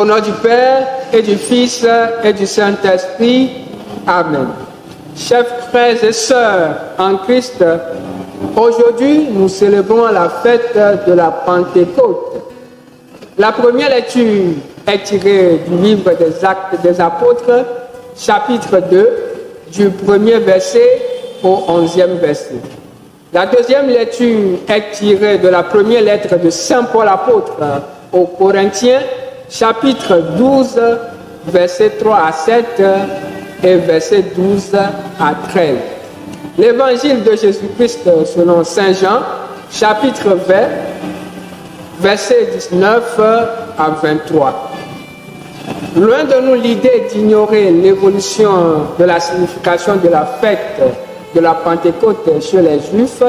nom du Père et du Fils et du Saint-Esprit. Amen. Chers frères et sœurs en Christ, aujourd'hui nous célébrons la fête de la Pentecôte. La première lecture est tirée du livre des Actes des Apôtres, chapitre 2, du 1er verset au 11e verset. La deuxième lecture est tirée de la première lettre de Saint Paul apôtre aux Corinthiens, chapitre 12, versets 3 à 7 et versets 12 à 13. L'évangile de Jésus-Christ selon Saint Jean, chapitre 20, versets 19 à 23. Loin de nous l'idée d'ignorer l'évolution de la signification de la fête de la Pentecôte chez les Juifs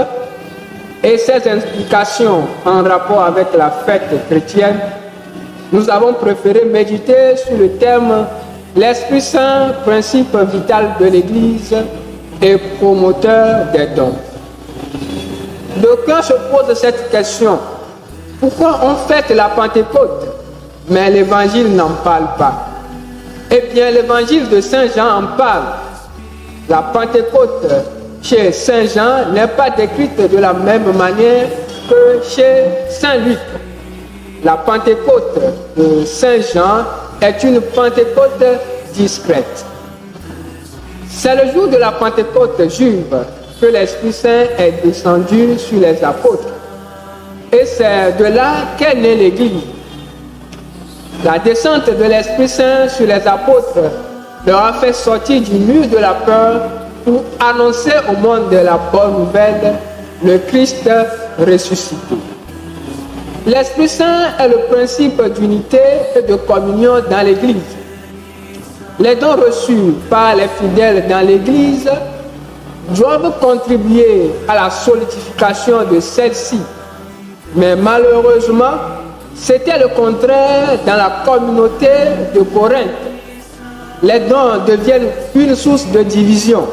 et ses implications en rapport avec la fête chrétienne, nous avons préféré méditer sur le thème « L'Esprit Saint, principe vital de l'Église et promoteur des dons ». D'aucuns se posent cette question: pourquoi on fête la Pentecôte, mais l'Évangile n'en parle pas? Eh bien, l'Évangile de Saint Jean en parle. La Pentecôte chez Saint Jean n'est pas décrite de la même manière que chez Saint Luc. La Pentecôte de Saint Jean est une Pentecôte discrète. C'est le jour de la Pentecôte juive que l'Esprit Saint est descendu sur les apôtres. Et c'est de là qu'est née l'Église. La descente de l'Esprit Saint sur les apôtres leur a fait sortir du mur de la peur pour annoncer au monde la bonne nouvelle, le Christ ressuscité. L'Esprit Saint est le principe d'unité et de communion dans l'Église. Les dons reçus par les fidèles dans l'Église doivent contribuer à la solidification de celle-ci. Mais malheureusement, c'était le contraire dans la communauté de Corinthe. Les dons deviennent une source de division.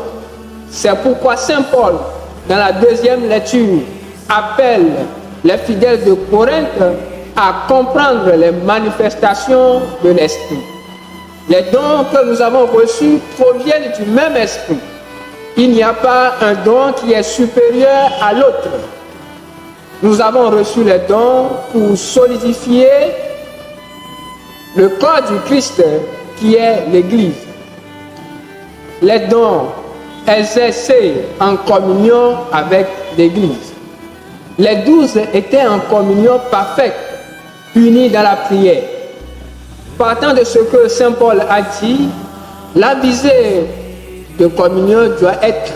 C'est pourquoi Saint Paul, dans la deuxième lecture, appelle les fidèles de Corinthe à comprendre les manifestations de l'Esprit. Les dons que nous avons reçus proviennent du même Esprit. Il n'y a pas un don qui est supérieur à l'autre. Nous avons reçu les dons pour solidifier le corps du Christ qui est l'Église. Les dons exercés en communion avec l'Église. Les 12 étaient en communion parfaite, unis dans la prière. Partant de ce que Saint Paul a dit, la visée de communion doit être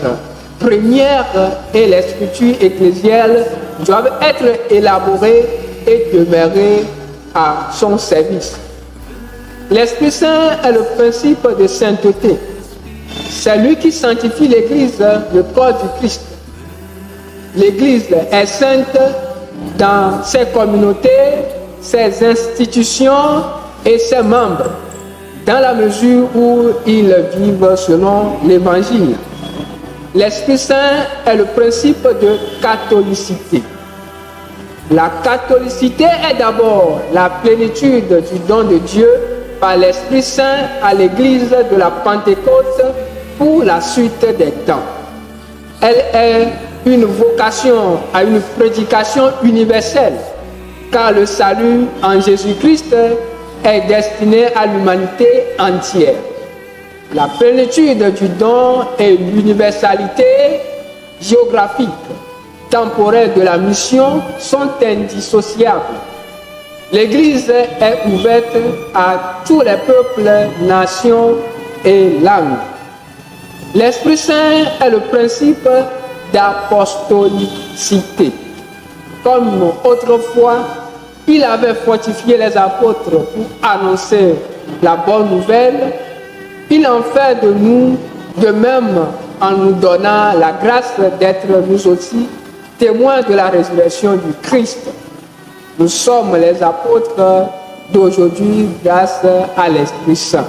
première et les structures ecclésiales doivent être élaborées et demeurer à son service. L'Esprit Saint est le principe de sainteté. C'est lui qui sanctifie l'Église, le corps du Christ. L'Église est sainte dans ses communautés, ses institutions et ses membres, dans la mesure où ils vivent selon l'Évangile. L'Esprit Saint est le principe de catholicité. La catholicité est d'abord la plénitude du don de Dieu par l'Esprit Saint à l'Église de la Pentecôte pour la suite des temps. Elle est une vocation à une prédication universelle, car le salut en Jésus-Christ est destiné à l'humanité entière. La plénitude du don et l'universalité géographique, temporelle de la mission sont indissociables. L'Église est ouverte à tous les peuples, nations et langues. L'Esprit Saint est le principe d'apostolicité. Comme autrefois, il avait fortifié les apôtres pour annoncer la bonne nouvelle, il en fait de nous de même en nous donnant la grâce d'être nous aussi témoins de la résurrection du Christ. Nous sommes les apôtres d'aujourd'hui grâce à l'Esprit Saint.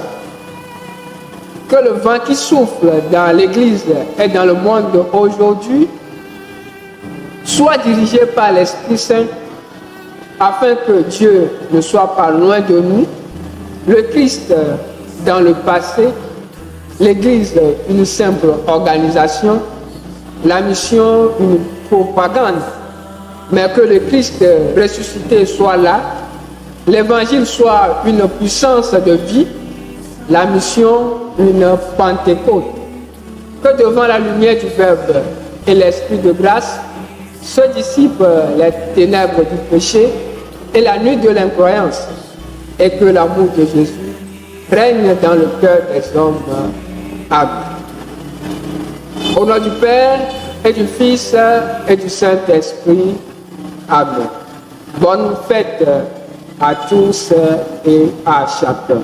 Que le vent qui souffle dans l'Église et dans le monde aujourd'hui soit dirigé par l'Esprit Saint, afin que Dieu ne soit pas loin de nous, Le Christ dans le passé, l'Église une simple organisation, la mission une propagande, mais que le Christ ressuscité soit là, l'Évangile soit une puissance de vie, la mission une Pentecôte. Que devant la lumière du Verbe et l'Esprit de grâce, se dissipent les ténèbres du péché et la nuit de l'incroyance, et que l'amour de Jésus règne dans le cœur des hommes. Amen. Au nom du Père et du Fils et du Saint-Esprit. Amen. Bonne fête à tous et à chacun.